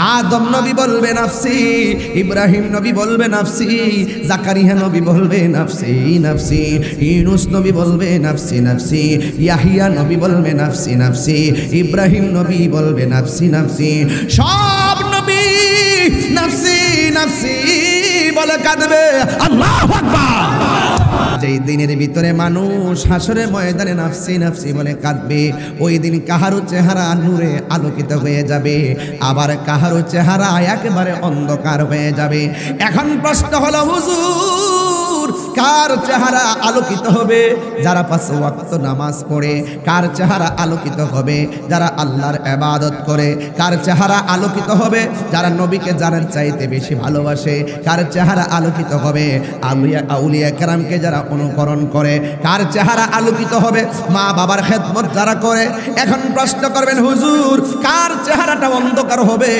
আদম নবী বলবে নাফসি, ইব্রাহিম নবী বলবে নাফসি, জাকারিয়া নবী বলবে নাফসি নাফসি, ইউনুস নবী বলবে নাফসি নাফসি, ইয়াহিয়া নবী বলবে নাফসি নাফসি, ইব্রাহিম নবী বলবে নাফসি নাফসি। সব নবী নাফসি নাফসি বলে কাঁদবে। আল্লাহু আকবার। যেই দিনের ভিতরে মানুষ হাসরের ময়দানে নাফসি নাফসি বলে কাঁদবে, ওই দিন কাহারো চেহারা নূরে আলোকিত হয়ে যাবে, আবার কাহারো চেহারা একেবারে অন্ধকার হয়ে যাবে। এখন প্রশ্ন হলো হুজুর, কার চেহারা আলোকিত হবে? যারা 5 ওয়াক্ত নামাজ পড়ে। কার চেহারা আলোকিত হবে? যারা আল্লাহর ইবাদত করে। কার চেহারা আলোকিত হবে? যারা নবীকে জানার চাইতে বেশি ভালোবাসে। কার চেহারা আলোকিত হবে? আউলিয়া কেরামকে যারা অনুকরণ করে। কার চেহারা আলোকিত হবে? মা বাবার খেদমত যারা করে। এখন প্রশ্ন করবেন হুজুর, কার চেহারাটা অন্ধকার হবে?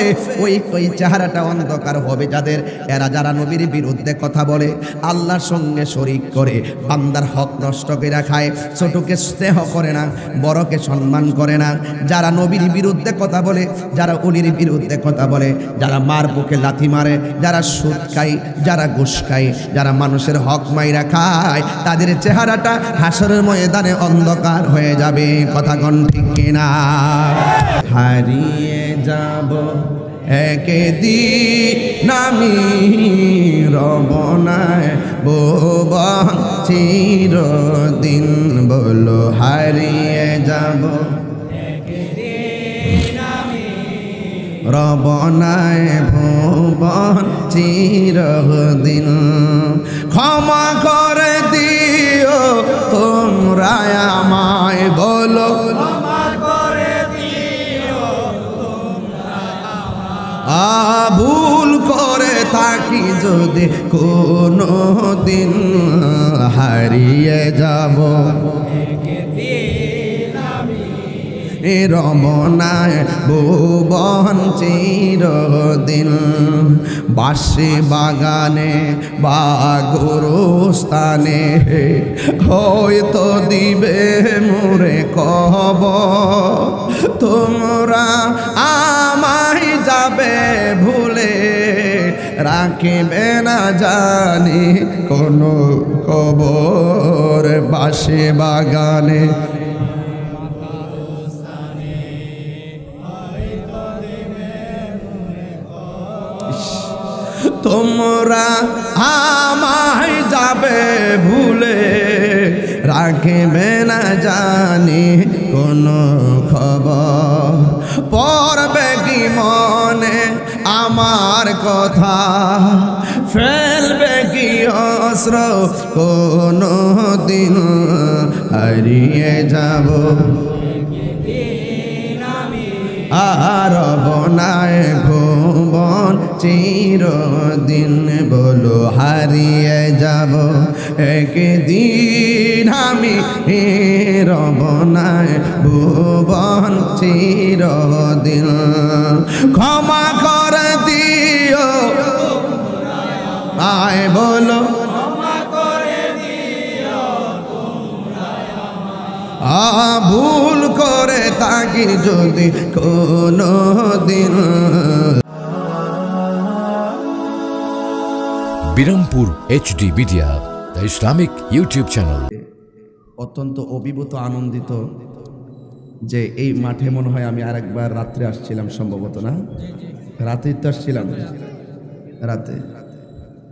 ওই চেহারাটা অন্ধকার হবে যাদের, এরা যারা নবীর বিরুদ্ধে কথা বলে, আল্লাহর সঙ্গে শরীক করে, বান্দার হক নষ্ট করে খায়, ছোটকে স্নেহ করে না, বড়কে সম্মান করে না, যারা নবীর বিরুদ্ধে কথা বলে, যারা উলির বিরুদ্ধে কথা বলে, যারা মার বুকে লাথি মারে, যারা সুদ খায়, যারা ঘুষ খায়, যারা মানুষের হক মাইরা খায়, তাদের চেহারাটা হাসরের ময়দানে অন্ধকার হয়ে যাবে। কথা কোন ঠিক কিনা? হারিয়ে যাব একদিন আমি, রবনায় ভুবন চিরদিন। বলো হারিয়ে যাব একদিন আমি, রবনায় ভুবন চিরদিন। ক্ষমা করে দিও তোমরা আমায়, বলো ভুল করে থাকি যদি কোনো দিন, হারিয়ে যাব রমনায় ভুবন চিরদিন। বাঁশি বাগানে বা গোরস্থানে হয়তো দিবে মোরে কবর, তোমরা আমায় যাবে ভুলে, রাখিবে না জানি কোনো কবর। বাঁশি বাগানে তোমরা আমায় যাবে ভুলে, রাখিবে না জানি কোনো খবর। পড়বে কি মনে আমার কথা, ফেলবে কি অস্ত্র কোনো দিন, হারিয়ে যাব আর বনায় ভুবন চিরদিন। বলো হারিয়ে যাব একদিন আমি, রবনায় ভুবন চিরদিন। ক্ষমা করে দিও আয়, বলো ভুল করে থাকি যদি কোনো দিন। Birampur HD media, the Islamic YouTube channel. অত্যন্ত অভিভূত, আনন্দিত যে এই মাঠে মনে হয় আমি আরেকবার রাত্রে আসছিলাম, সম্ভবত না রাতেই তো আসছিলাম, রাতে।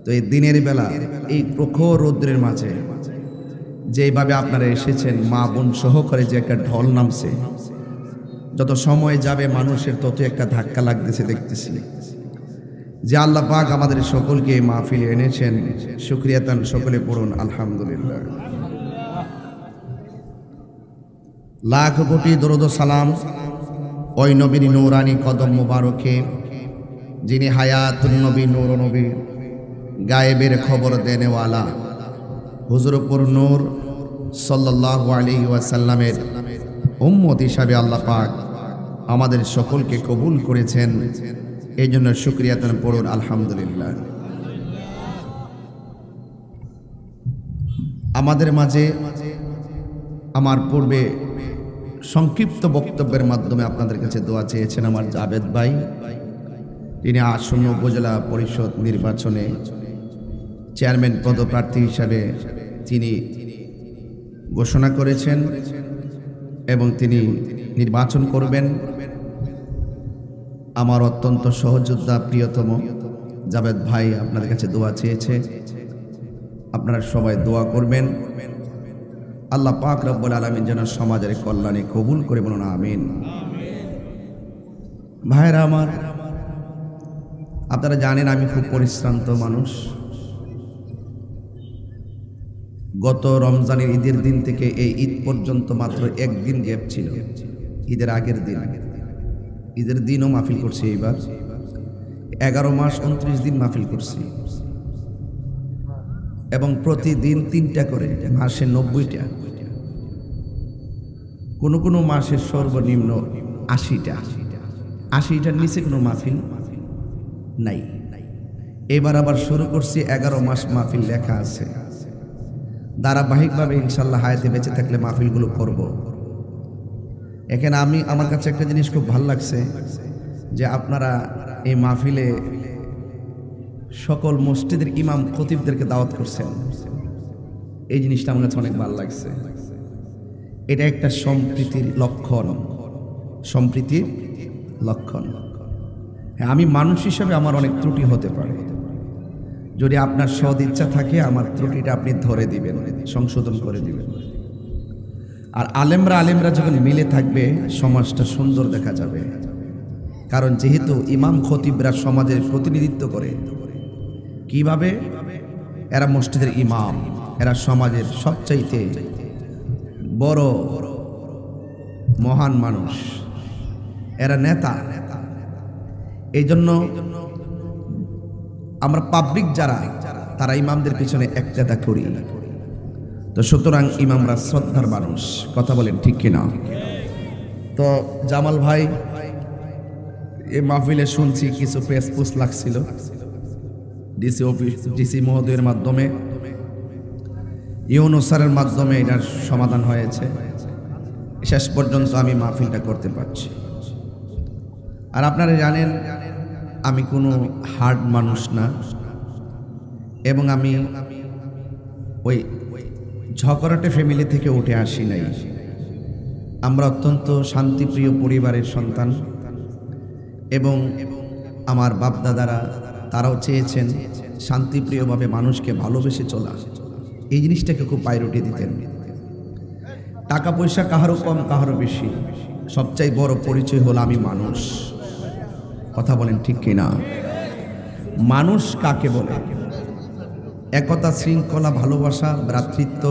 তো এই দিনের বেলা এই প্রখর রৌদ্রের মাঝে যেভাবে আপনারা এসেছেন, মা বোন সহকারে যে একটা ঢল নামছে, যত সময় যাবে মানুষের তত একটা ধাক্কা লাগতেছে দেখতেছি। যে আল্লাহ পাক আমাদের সকলকে মাহফিলে এনেছেন, শুকরিয়া তান সকলে পড়ুন আলহামদুলিল্লাহ। লাখ কোটি দরুদ ও সালাম ওই নবীর নূরানি কদম মুবারকে, যিনি হায়াতুন নবী, নূর নবী, গায়েবের খবর দেনেওয়ালা হুজুরপুর নূর সাল্লাল্লাহু আলাইহি ওয়াসাল্লামের উম্মত হিসাবে আল্লাহ পাক আমাদের সকলকে কবুল করেছেন। এই জন্য শুকরিয়া তান পড়ুন আলহামদুলিল্লাহ। আমাদের মাঝে আমার পূর্বে সংক্ষিপ্ত বক্তব্যের মাধ্যমে আপনাদের কাছে দোয়া চেয়েছেন আমার জাবেদ ভাই, তিনি আসন্ন উপজেলা পরিষদ নির্বাচনে চেয়ারম্যান পদপ্রার্থী হিসাবে তিনি ঘোষণা করেছেন এবং তিনি নির্বাচন করবেন। আমার অত্যন্ত সহযোদ্ধা প্রিয়তম জাভেদ ভাই আপনাদের কাছে দোয়া চেয়েছে, আপনারা সবাই দোয়া করবেন। আল্লাহ পাক রব্বুল আলামিন যেন সমাজের কল্যাণে কবুল করে, বলুন আমিন। ভাইরা আমার, আপনারা জানেন আমি খুব পরিশ্রান্ত মানুষ। গত রমজানের ঈদের দিন থেকে এই ঈদ পর্যন্ত মাত্র একদিন গ্যাপ ছিল, ঈদের আগের দিন। ঈদের দিনও মাহফিল করছি, এইবার 11 মাস 29 দিন মাহফিল করছি এবং প্রতিদিন 3টা করে, মাসে 90টা, কোনো কোনো মাসের সর্বনিম্ন 80টার নিচে কোনো মাহফিল নাই। এবার আবার শুরু করছি, 11 মাস মাহফিল লেখা আছে। ধারাবাহিকভাবে ইনশাল্লাহ হায়াতে বেঁচে থাকলে মাহফিলগুলো করব। এখানে আমার কাছে একটা জিনিস খুব ভালো লাগছে যে আপনারা এই মাহফিলে সকল মসজিদের ইমাম খতিবদেরকে দাওয়াত করছেন। এই জিনিসটা আমার কাছে অনেক ভালো লাগছে। এটা একটা সম্প্রীতির লক্ষণ, সম্প্রীতির লক্ষণ। হ্যাঁ, আমি মানুষ হিসেবে আমার অনেক ত্রুটি হতে পারে। যদি আপনার সদ ইচ্ছা থাকে আমার ত্রুটিটা আপনি ধরে দিবেন, সংশোধন করে দিবেন। আর আলেমরা যখন মিলে থাকবে সমাজটা সুন্দর দেখা যাবে। কারণ যেহেতু ইমাম খতিবরা সমাজের প্রতিনিধিত্ব করে, কিভাবে? এরা মসজিদের ইমাম, এরা সমাজের সবচাইতে বড় মহান মানুষ, এরা নেতা। এই জন্য আমরা পাবলিক যারা, তারা ইমামদের পিছনে একজাদা করি। তো সুতরাং ইমামরা শ্রদ্ধার মানুষ, কথা বলেন ঠিক কিনা? তো জামাল ভাই, এই মাহফিলে শুনছি কিছু পেসপুস লাগছিল ডিসি মহোদয়ের মাধ্যমে, ইউনূস স্যারের মাধ্যমে এটার সমাধান হয়েছে। শেষ পর্যন্ত আমি মাহফিলটা করতে পারছি। আর আপনারা জানেন আমি কোনো হার্ড মানুষ না, এবং আমি ওই ঝগড়াটে ফ্যামিলি থেকে উঠে আসি নাই। আমরা অত্যন্ত শান্তিপ্রিয় পরিবারের সন্তান, এবং আমার বাপ দাদারা তারাও চেয়েছেন শান্তিপ্রিয়ভাবে মানুষকে ভালোবেসে চলা। এই জিনিসটাকে খুব প্রায়োরিটি দিতেন। টাকা পয়সা কাহারও কম কাহারও বেশি, সবচাই বড় পরিচয় হলো আমি মানুষ। কথা বলেন ঠিক কিনা? মানুষ কাকে বলে? একতা, শৃঙ্খলা, ভালোবাসা, ভ্রাতৃত্ব,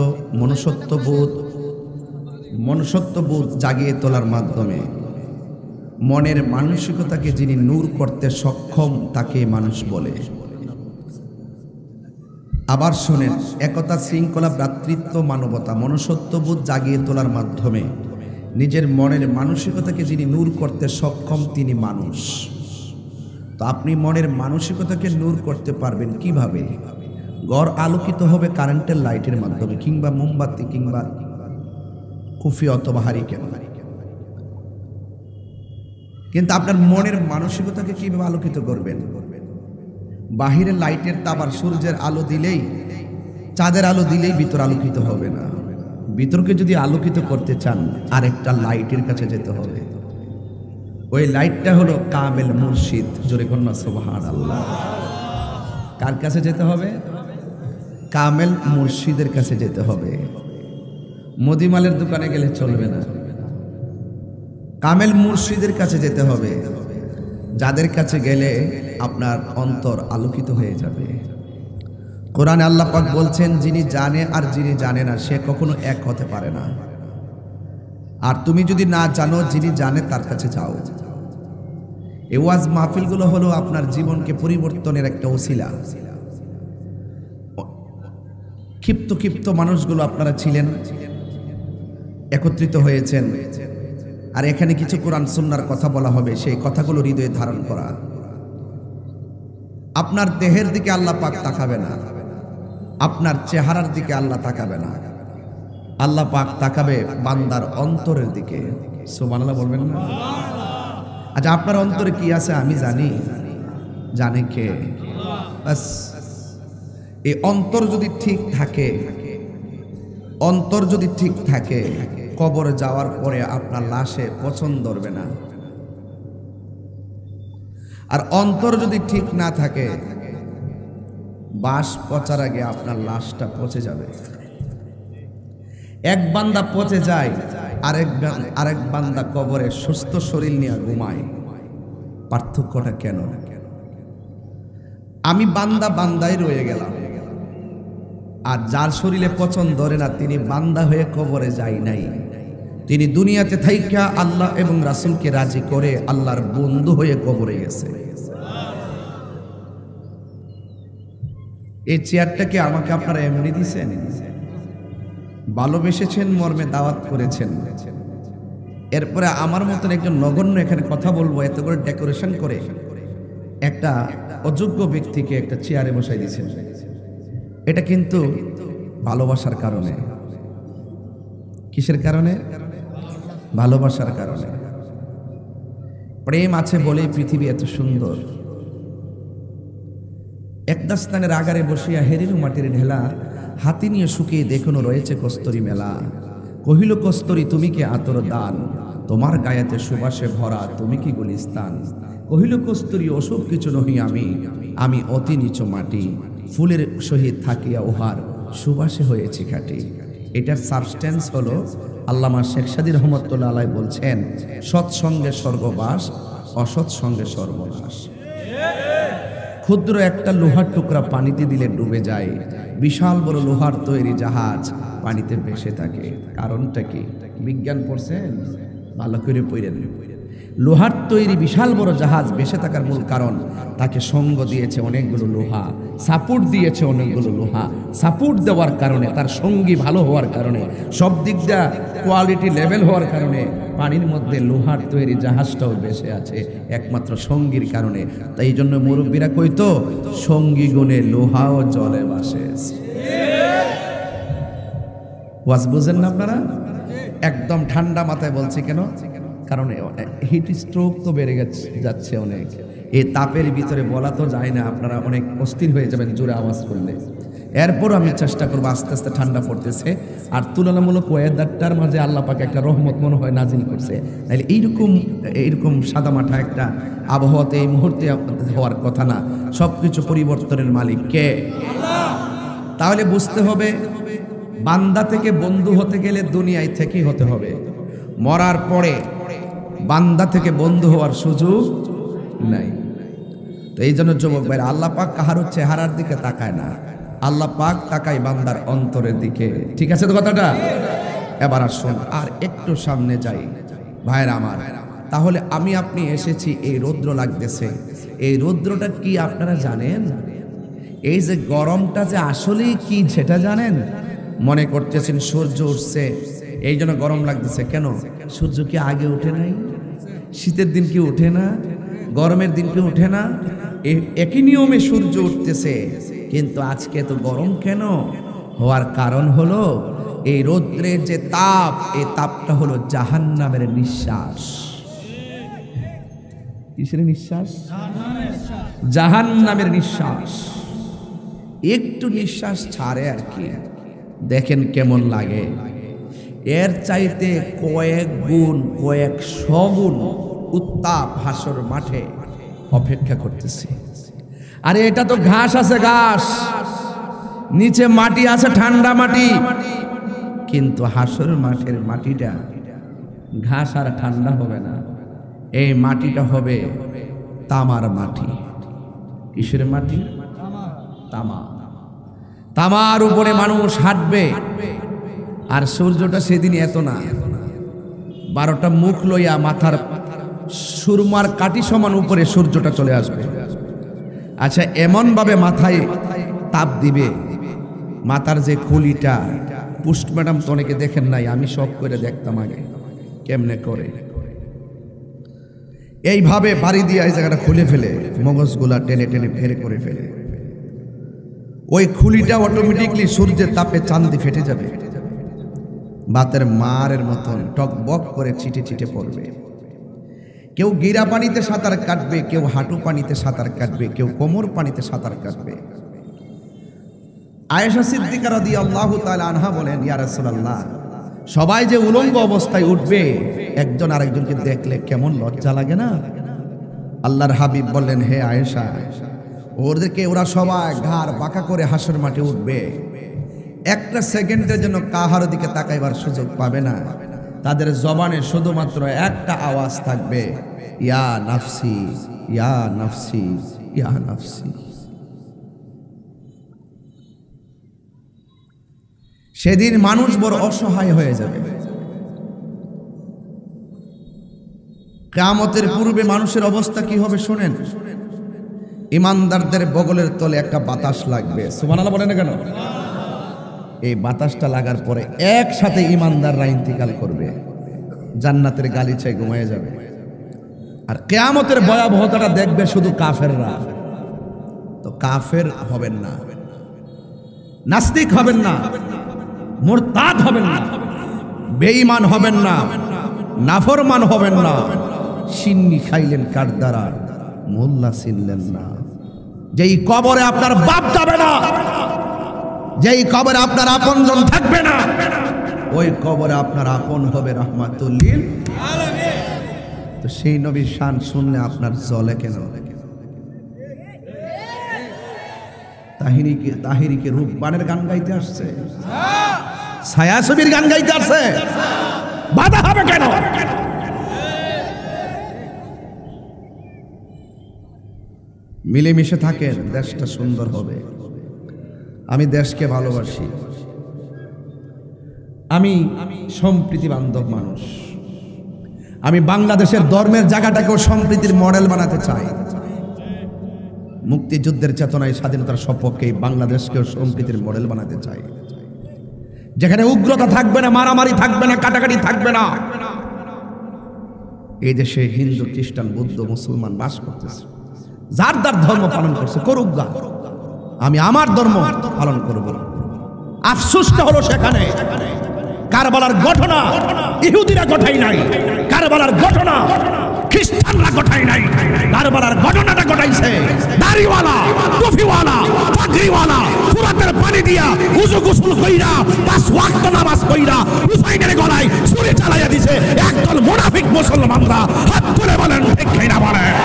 মনুষ্যত্ববোধ জাগিয়ে তোলার মাধ্যমে মনের মানসিকতাকে যিনি নূর করতে সক্ষম তাকে মানুষ বলে। আবার শোনেন, একতা, শৃঙ্খলা, ভ্রাতৃত্ব, মানবতা, মনুষ্যত্ববোধ জাগিয়ে তোলার মাধ্যমে নিজের মনের মানসিকতাকে যিনি নূর করতে সক্ষম তিনি মানুষ। তো আপনি মনের মানসিকতাকে নূর করতে পারবেন কিভাবে? ঘর আলোকিত হবে কারেন্টের লাইটের মাধ্যমে, কিংবা মোমবাতি, কিংবা কুফি অথবা হারিকেন। কিন্তু আপনার মনের মানসিকতাকে কিভাবে আলোকিত করবেন? বাহিরের লাইটের তাবার সূর্যের আলো দিলেই, চাঁদের আলো দিলেই ভিতর আলোকিত হবে না। ভিতরকে যদি আলোকিত করতে চান আরেকটা লাইটের কাছে যেতে হবে। ওই লাইটটা হলো কামেল মুর্শিদ। জোরে কন্যা সুবহানাল্লাহ। কার কাছে যেতে হবে? কামেল মুর্শিদের কাছে যেতে হবে। মদিমালের দোকানে গেলে চলবে না, কামেল মুর্শিদের কাছে যেতে হবে, যাদের কাছে গেলে আপনার অন্তর আলোকিত হয়ে যাবে। কোরআনে আল্লাহ পাক বলছেন, যিনি জানে আর যিনি জানে না সে কখনো এক হতে পারে না। আর তুমি যদি না জানো, যিনি জানে তার কাছে যাও। এই ওয়াজ মাহফিলগুলো হলো আপনার জীবনকে পরিবর্তনের একটা ওসিলা। ক্ষিপ্ত মানুষগুলো আপনারা ছিলেন, একত্রিত হয়েছেন, আর এখানে কিছু কোরআন সুন্নাহর কথা বলা হবে, সেই কথাগুলো হৃদয়ে ধারণ করা। আপনার দেহের দিকে আল্লাহ পাক তাকাবে না, আপনার চেহারার দিকে আল্লাহ তাকাবে না, আল্লাহ পাক তাকাবে বান্দার অন্তরের দিকে। সুবহানাল্লাহ বলবেন না? আচ্ছা, আপনার অন্তরে কি আছে আমি জানি, জানে কে? বাস এই অন্তর যদি ঠিক থাকে, অন্তর যদি ঠিক থাকে, কবরে যাওয়ার পরে আপনার লাশে পচন ধরবে না। আর অন্তর যদি ঠিক না থাকে, বাস পচার আগে আপনার লাশটা পচে যাবে। এক বান্দা পচে যায়, আরেক বান্দা কবরে সুস্থ শরীর নিয়ে ঘুমায়। পার্থক্যটা কেন? আমি বান্দা বান্দাই রয়ে গেলাম, আর যার শরীরে পচন ধরে না তিনি বান্দা হয়ে কবরে যায় নাই, তিনি দুনিয়াতে থাইকা আল্লাহ এবং রাসূলকে রাজি করে আল্লাহর বন্ধু হয়ে কবরে গেছে। এই চেয়ারটাকে আমাকে আপনারা এমনি দিয়েছেন? ভালোবেসেছেন, মর্মে দাওয়াত করেছেন। এরপরে আমার মতন একজন নগণ্য এখানে কথা বলবো এত করে ডেকোরেশন করে একটা অযোগ্য ব্যক্তিকে একটা চেয়ারে বসাই দিয়েছেন। এটা কিন্তু ভালোবাসার কারণে। কিসের কারণে? ভালোবাসার কারণে। প্রেম আছে বলেই পৃথিবী এত সুন্দর। একটা স্থানের আগারে বসিয়া হেরিনু মাটির ঢেলা, হাতি নিয়ে শুকিয়ে দেখুনো রয়েছে কস্তরি মেলা। কহিল কস্তরি তুমি কি আতর দান, তোমার গায়েতে সুবাসে ভরা তুমি কি গুলিস্তান। কহিল কস্তরি ওসব কিছু নহি আমি অতি নিচু মাটি, ফুলের সহিত থাকিয়া উহার সুবাসে হয়েছে খাটি। এটার সাবস্টেন্স হলো আল্লামা শেখ সাদী রহমতুল্লাহ আলাইহি বলছেন, সৎসঙ্গে স্বর্গবাস, অসৎসঙ্গে সর্বনাশ। ক্ষুদ্র একটা লোহার টুকরা পানিতে দিলে ডুবে যায়, বিশাল বড় লোহার তৈরি জাহাজ পানিতে ভেসে থাকে। কারণটা কি? বিজ্ঞান পড়ছেন? ভালো করে পড়েন। লোহার তৈরি বিশাল বড় জাহাজ ভেসে থাকার মূল কারণ তাকে সঙ্গ দিয়েছে অনেকগুলো লোহা, সাপোর্ট দিয়েছে অনেকগুলো লোহা। সাপোর্ট দেওয়ার কারণে, তার সঙ্গী ভালো হওয়ার কারণে, সব দিক দিয়ে কোয়ালিটি লেভেল হওয়ার কারণে পানির মধ্যে লোহার তৈরি জাহাজটাও ভেসে আছে একমাত্র সঙ্গীর কারণে। তাই এই জন্য মুরব্বীরা কইতো, সঙ্গী গুণে লোহাও জলে ভাসে। ওয়াজ বুঝেন না আপনারা? একদম ঠান্ডা মাথায় বলছি কেন? কারণ হিট স্ট্রোক তো বেড়ে যাচ্ছে অনেক। এই তাপের ভিতরে বলা তো যায় না, আপনারা অনেক অস্থির হয়ে যাবেন জোরে আওয়াজ করলে। এরপর আমি চেষ্টা করবো, আস্তে আস্তে ঠান্ডা পড়তেছে, আর তুলনামূলক ওয়েদারটার মাঝে আল্লাহ পাক একটা রহমত মনে হয় নাজিল করছে। তাহলে এইরকম সাদামাঠা একটা আবহাওয়াতে এই মুহূর্তে হওয়ার কথা না। সবকিছু পরিবর্তনের মালিক কে? তাহলে বুঝতে হবে, বান্দা থেকে বন্ধু হতে গেলে দুনিয়ায় থেকেই হতে হবে। মরার পরে বান্দা থেকে বন্ধু হওয়ার সুযোগ নাই। তো এই জন্য যুবক ভাইরা, আল্লাহ পাক কাহারও চেহারার দিকে তাকায় না, আল্লাহ পাক তাকায় বান্দার অন্তরের দিকে। ঠিক আছে তো কথাটা? এবার আসুন আর একটু সামনে যাই ভাইরা আমার। তাহলে আমি আপনি এসেছি, এই রৌদ্র লাগতেছে, এই রৌদ্রটা কি আপনারা জানেন? এই যে গরমটা যে আসলেই কি সেটা জানেন? মনে করতেছেন সূর্য উঠছে এই জন্য গরম লাগতেছে। কেন? সূর্য কি আগে ওঠে নাই? শীতের দিন কি ওঠে না? গরমের দিন কি ওঠে না? একই নিয়মে সূর্য উঠতেছে, কিন্তু আজকে তো গরম কেন হওয়ার কারণ হলো এই রৌদ্রের যে তাপ, এই তাপটা হলো জাহান্নামের নিঃশ্বাস। কিসের নিঃশ্বাস? জাহান্নামের নিঃশ্বাস। একটু নিঃশ্বাস ছাড়ে আর কি, দেখেন কেমন লাগে। এর চাইতে কয়েক গুণ, কয়েকশো গুণ উত্তাপ হাসর মাঠে অপেক্ষা করতেছে। আরে এটা তো ঘাস আছে, ঘাস, নিচে মাটি আছে, ঠান্ডা মাটি, কিন্তু হাসর মাঠের মাটিটা ঘাস আর ঠান্ডা হবে না। এই মাটিটা হবে তামার মাটি। কিসের মাটি? তামা। তামার উপরে মানুষ হাঁটবে। আর সূর্যটা সেদিন এত না, 12টা মুখ লইয়া মাথার সুরমার কাটি সমান উপরে সূর্যটা চলে আসবে। আচ্ছা, এমন ভাবে মাথায় তাপ দিবে, মাথার যে খুলিটা, পোস্ট ম্যাডাম তো অনেকে দেখেন নাই, আমি সব করে দেখতাম আগে কেমনে করে। এইভাবে বাড়ি দিয়ে এই জায়গাটা খুলে ফেলে, মগজগুলা টেনে টেনে ফেরে করে ফেলে। ওই খুলিটা অটোমেটিকলি সূর্যের তাপে চাঁদি ফেটে যাবে, বাতের মারের মতন টকবক করে ছিটে ছিটে পড়বে। কেউ গিরা পানিতে সাঁতার কাটবে, কেউ হাঁটু পানিতে সাঁতার কাটবে, কেউ কোমর পানিতে সাঁতার কাটবে। আয়েশা সিদ্দিকা রাদিয়াল্লাহু তাআলা আনহা বলেন, ইয়া রাসূলুল্লাহ, সবাই যে উলঙ্গ অবস্থায় উঠবে, একজন আরেকজনকে দেখলে কেমন লজ্জা লাগে না? আল্লাহর হাবিব বললেন, হে আয়েশা, ওরা সবাই ঘাড় বাঁকা করে হাসর মাঠে উঠবে, একটা সেকেন্ডের জন্য কাহার দিকে তাকাইবার সুযোগ পাবে না। তাদের জবানে শুধুমাত্র একটা আওয়াজ থাকবে, ইয়া নাফসি, ইয়া নাফসি, ইয়া নাফসি। সেদিন মানুষ বড় অসহায় হয়ে যাবে। কিয়ামতের পূর্বে মানুষের অবস্থা কি হবে শুনেন। ইমানদারদের বগলের তলে একটা বাতাস লাগবে, সুবহানাল্লাহ বলেন না কেন? এই বাতাসটা লাগার পরে একসাথে ইমানদাররা ইন্তিকাল করবে, জান্নাতের গালিচায় ঘুমিয়ে যাবে। আর কিয়ামতের ভয়াবহতাটা দেখবে শুধু কাফেররা। তো কাফের হবেন না, নাস্তিক হবেন না, মুরতাদ হবেন না, বেঈমান হবেন না, নাফরমান হবেন না। সিন্নি খাইলেন কার দ্বারা, মোল্লা চিনলেন না। যেই কবরে আপনার বাপ যাবে না, যেই কবরে আপনার আপনজন থাকবে না, ওই কবরে আপনার আপন হবে রাহমাতুল লিল আলামিন। তো সেই নবীর শান শুনলে আপনার জ্বলে কেন? তাহিরিকে রূপবানের গান গাইতে আসছে, ছায়াছবির গান গাইতে আসছে, বাধা হবে কেন? মিলেমিশে থাকেন, দেশটা সুন্দর হবে। আমি দেশকে ভালোবাসি, আমি সম্প্রীতি বান্ধব মানুষ। আমি বাংলাদেশের ধর্মের জায়গাটাকেও সম্প্রীতির মডেল বানাতে চাই। মুক্তিযুদ্ধের চেতনায় স্বাধীনতার সপক্ষে বাংলাদেশকেও সম্প্রীতির মডেল বানাতে চাই, যেখানে উগ্রতা থাকবে না, মারামারি থাকবে না, কাটাকাটি থাকবে না। এই দেশে হিন্দু, খ্রিস্টান, বৌদ্ধ, মুসলমান বাস করতেছে, যার যার ধর্ম পালন করছে, করুক গা। আমি আমার ধর্ম পালন করব। আফসোসটা হলো সেখানে কারবালার ঘটনা ইহুদিরা ঘটাই নাই, কারবালার ঘটনা খ্রিস্টানরা ঘটাই নাই, কারবালার ঘটনাটা ঘটাইছে দাড়িওয়ালা, টুপিওয়ালা, পাগড়িওয়ালা, ফুরাতের পানি দিয়া উযু গোসল কইরা 5 ওয়াক্ত নামাজ পড়া হুসাইনের গলায় ছুরি চালাইয়া দিছে একদল মুনাফিক মুসলমানরা। হাত তুলে বলেন ঠিক কিনা বলেন?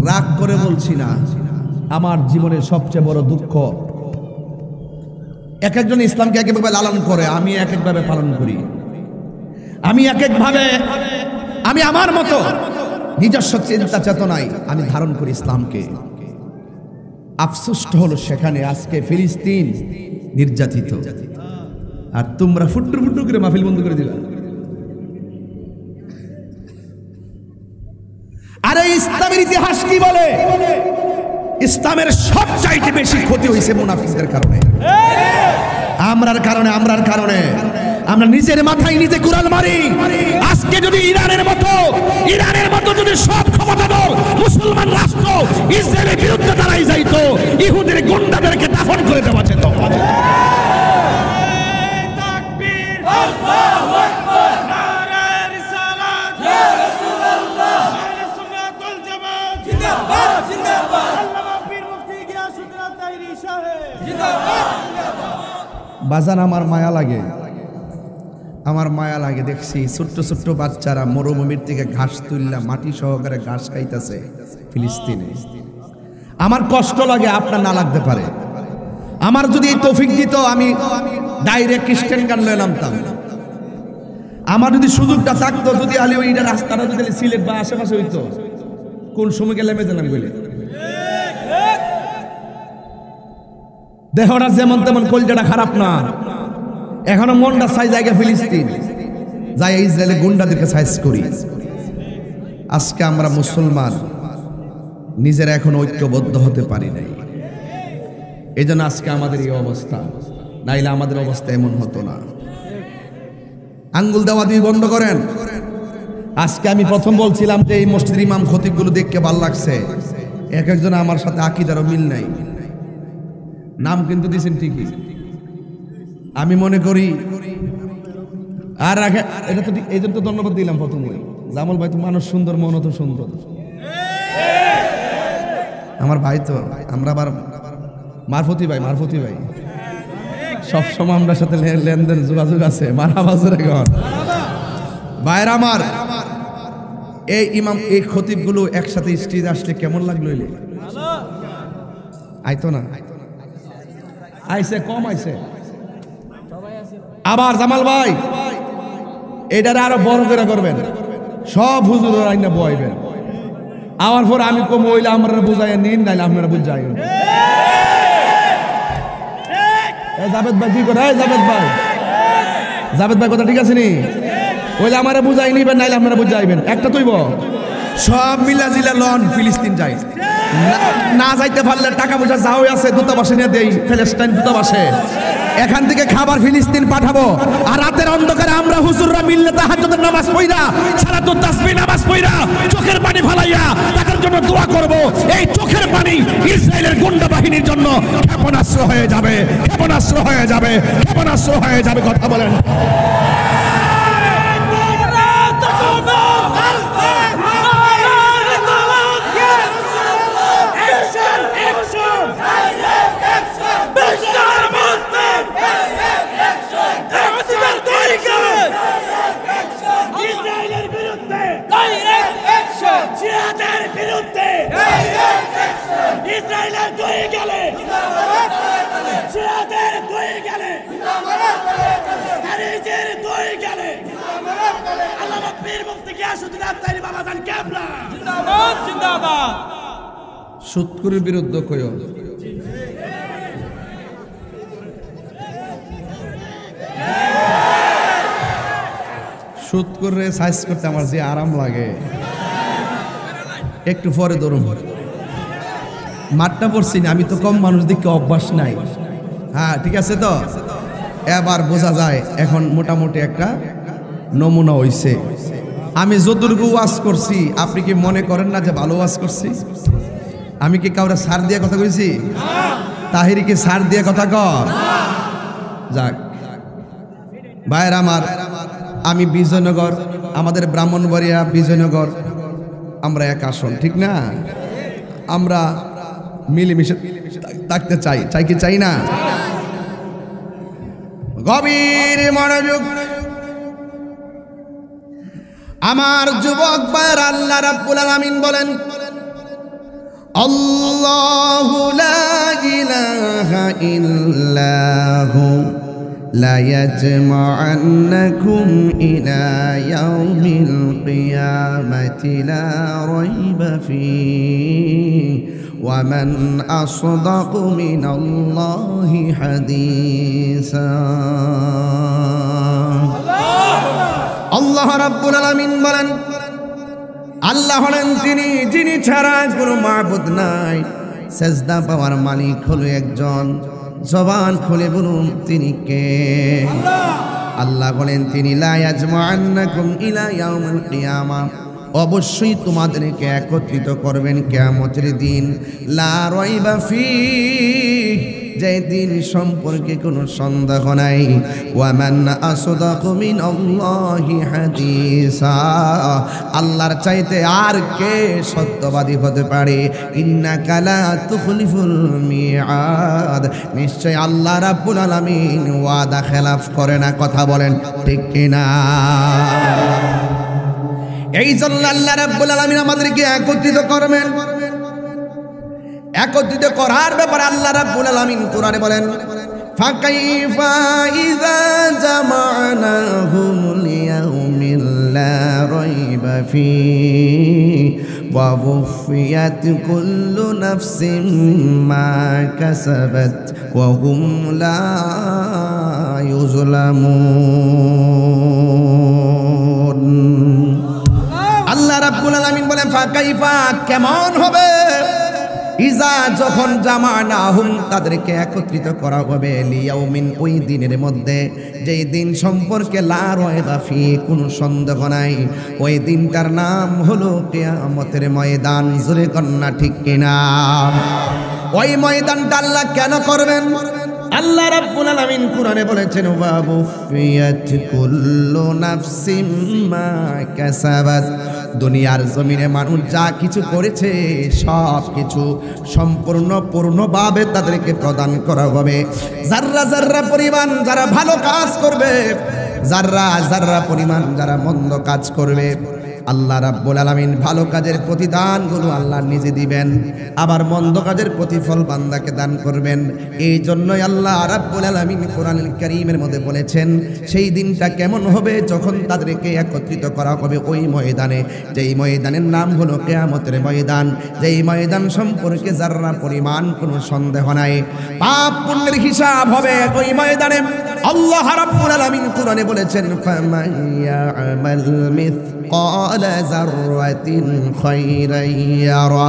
রাগ করে বলছি না, আমার জীবনের সবচেয়ে বড় দুঃখ, এক একজন ইসলামকে এক একভাবে লালন করে, আমি এক একভাবে পালন করি। আমি এক একভাবে, আমি আমার মতো নিজস্ব চিন্তা চেতনায় আমি ধারণ করি ইসলামকে। আফসোসটা হলো সেখানে আজকে ফিলিস্তিন নির্যাতিত, আর তোমরা ফুট্টু ফুট্টু করে মাহফিল বন্ধ করে দিলা। আরে ইসলামের ইতিহাস কি বলে? ইসলামের সবচাইতে বেশি ক্ষতি হয়েছে মুনাফিকদের কারণে, আমরার কারণে। আমরা নিজের মাথায় নিজে কুড়াল মারি। আজকে যদি ইরানের মতো যদি সব ক্ষমতাধর মুসলমান রাষ্ট্র ইসরায়েলের বিরুদ্ধে দাঁড়াই যাইতো, ইহুদির গুন্ডাদেরকে দাফন করে দেওয়া যেত। বাজান আমার মায়া লাগে, দেখছি ছোট্ট ছোট্ট বাচ্চারা মরুভূমির থেকে ঘাস তুললা মাটি সহকারে ঘাস খাইতেছে ফিলিস্তিনে। আমার কষ্ট লাগে, আপনার না লাগতে পারে। আমার যদি এই তৌফিক দিত, আমি ডাইরেক্ট খ্রিস্টান গান লয়ে নামতাম। আমার যদি সুযোগটা থাকতো, যদি আলি ওই রাস্তাটা যদি সিলেট বা আশেপাশে হইতো, কোন সময় গেলে মেজালাম বলে দেহটা যেমন তেমন, কলজাটা খারাপ না। এখনো মনটা চাই জায়গা ফিলিস্তিন, যাই ইসরায়েলের গুন্ডাদেরকে সাইজ করি। আজকে আমরা মুসলমান নিজেরা এখন ঐক্যবদ্ধ হতে পারি নাই, এই জন্য আজকে আমাদের এই অবস্থা। নাইলে আমাদের অবস্থা এমন হতো না। আঙ্গুল দেওয়া দিয়ে বন্ধ করেন। আজকে আমি প্রথম বলছিলাম যে এই মসজিদের ইমাম খতিবগুলো দেখতে ভালো লাগছে, এক একজন আমার সাথে আকীদারও মিল নাই। নাম কিন্তু দিয়েছেন ঠিকই, আমি মনে করি। আর এটা তো এই জন্য তো ধন্যবাদ দিলাম প্রথমে, জামাল ভাই তো মানুষ সুন্দর, মন তো সুন্দর, আমার ভাই তো। আমরা আবার মারফতি ভাই সবসময় আমরা সাথে লেনদেন যোগাযোগ আছে, মারাবাজের এখন ভাইয়ের আমার। এই ইমাম এই খতিবগুলো একসাথে স্টেজে আসলে কেমন লাগলো? আইতো না, আইছে কম আইছে। আবার জামাল ভাই এটারে আরো বড় করে করবেন, সব হুজুর আইনা বইবেন। আমার পর আমি কম হইলে আমরা বুঝাই নিন, নাইলে আপনারা বুঝাই। জাবেদ ভাই কি করে? জাবেদ ভাই কথা ঠিক আছে নি? ওইলে আমারে বুঝাই নিবেন, নাইলে আপনারা বুঝাইবেন। একটা তুইব সব মিলা জিলা লন ফিলিস্তিন যাই, না যাইতে পারলে টাকা পয়সা যাও আছে দূতাবাসে নিয়ে দেই, প্যালেস্টাইন দূতাবাসে, এখান থেকে খাবার ফিলিস্তিন পাঠাবো। আর রাতের অন্ধকারে আমরা হুজুররা মিললে তাহাজ্জুদের নামাজ পড়া, সালাতুত তাসবিহ নামাজ পড়া, চোখের পানি ফালাইয়া তাদের জন্য দোয়া করব। এই চোখের পানি ইসরায়েলের গুন্ডা বাহিনীর জন্য ক্ষেপণাস্ত্র হয়ে যাবে, ক্ষেপণাস্ত্র হয়ে যাবে, ক্ষেপণাস্ত্র হয়ে যাবে। কথা বলেন। সুৎকুরের বিরুদ্ধে কয় সুৎকুরে সাইজ করতে আমার যে আরাম লাগে, একটু পরে ধরুন। মাঠটা পড়ছি না, আমি তো কম মানুষ দিকে অভ্যাস নাই। হ্যাঁ ঠিক আছে তো, এবার বোঝা যায় এখন মোটামুটি একটা নমুনা হইছে। আমি যতটুকু ওয়াজ করছি, আপনি কি মনে করেন না যে ভালো ওয়াজ করছি? আমি কি কাউরে সার দিয়ে কথা কইছি? তাহিরি কি সার দিয়ে কথা কর? যাক ভাইয়ের আমার, আমি বিজয়নগর, আমাদের ব্রাহ্মণবাড়িয়া বিজয়নগর, আমরা এক আসন, ঠিক না? আমরা মিলেমিশে থাকতে চাই, চাই কি চাই না? গভীর মনোযোগ আমার যুবক ভাইয়ের, আল্লাহ রাব্বুল আলামিন বলেন, আল্লাহু লা ইলাহা ইল্লাহু লা ইয়াজমা'আন্নাকুম ইলা ইয়াউমিল কিয়ামাতি লা রাইবা ফীহি ওয়া মান আসদাকু মিনাল্লাহি হাদীসা। আল্লাহ রাব্বুল আলামিন বলেন, আল্লাহ হলেন তিনি যিনি ছাড়া কোনো মাবুদ নাই, সেজদা পাওয়ার মালিক হলো একজন। জবান খুলে বলুন তিনি কে? আল্লাহ বলেন তিনি লা ইয়াজমা'আন্নাকুম ইলা ইয়াউমিল কিয়ামাহ, অবশ্যই তোমাদেরকে একত্রিত করবেন কিয়ামতের দিন। লা রাইবা ফীহি, যে দিন সম্পর্কে কোনো সন্দেহ নাই। ওয়া মান আসদাকু মিনাল্লাহি হাদিসা, আল্লাহর চাইতে আর কে সত্যবাদী হতে পারে? ইন্নাকা লা তুখলিফুল মিআদ, নিশ্চয় আল্লাহ রাব্বুল আলামিন ওয়াদা খেলাফ করে না। কথা বলেন ঠিক কিনা? এই জন্য আল্লাহ রাব্বুল আলামিন আমাদেরকে একত্রিত করবেন। একত্রিত করার ব্যাপারে আল্লাহ রাব্বুল আলামিন কোরআনে বলেন, ফাকাইফা ইযা জামা'নাহুম লিয়াউমিল লা রাইবা ফীহি ওয়া ওয়ুফিয়াত কুল্লু নাফসিন মা কাসাবাত ওয়া হুম লা ইউজলামুন। আল্লাহ রাব্বুল আলামিন বলেন, ফাকাইফা, কেমন হবে? ইজা, যখন জামানাহুম, তাদেরকে একত্রিত করা হবে, লিয়াউমিন, ওই দিনের মধ্যে, যেই দিন সম্পর্কে লা রাইবা ফীহি, কোনো সন্দেহ নাই। ওই দিনটার নাম হলো কিয়ামতের ময়দান। জোরে কন্না ঠিক কিনা? ওই ময়দানটা আল্লাহ কেন করবেন? আল্লাহ রাব্বুল আলামিন কোরআনে বলেছেন ওয়া বুফিয়াত কুল্লু নাফসিম মা কাসাবাত। দুনিয়ার জমিনে মানুষ যা কিছু করেছে সব কিছু সম্পূর্ণ পূর্ণভাবে তাদেরকে প্রদান করা হবে। যাররা যাররা পরিমাণ যারা ভালো কাজ করবে, যাররা যাররা পরিমাণ যারা মন্দ কাজ করবে, আল্লাহ রাব্বুল আলামিন ভালো কাজের প্রতিদানগুলো আল্লাহ নিজে দিবেন, আবার মন্দ কাজের প্রতিফল বান্দাকে দান করবেন। এই জন্যই আল্লাহ রাব্বুল আলামিন কোরআনুল কারীমের মধ্যে বলেছেন সেই দিনটা কেমন হবে যখন তাদেরকে একত্রিত করা হবে ওই ময়দানে, যেই ময়দানের নাম হলো কিয়ামতের ময়দান, যেই ময়দান সম্পর্কে যারা পরিমাণ কোনো সন্দেহ নাই। পাপ পুণ্যের হিসাব হবে ওই ময়দানে। আল্লাহ রাব্বুল আলামিন কোরআনে বলেছেন ফামাইয়ামাল মিসকাল যাররাতিন খায়রান ইয়ারা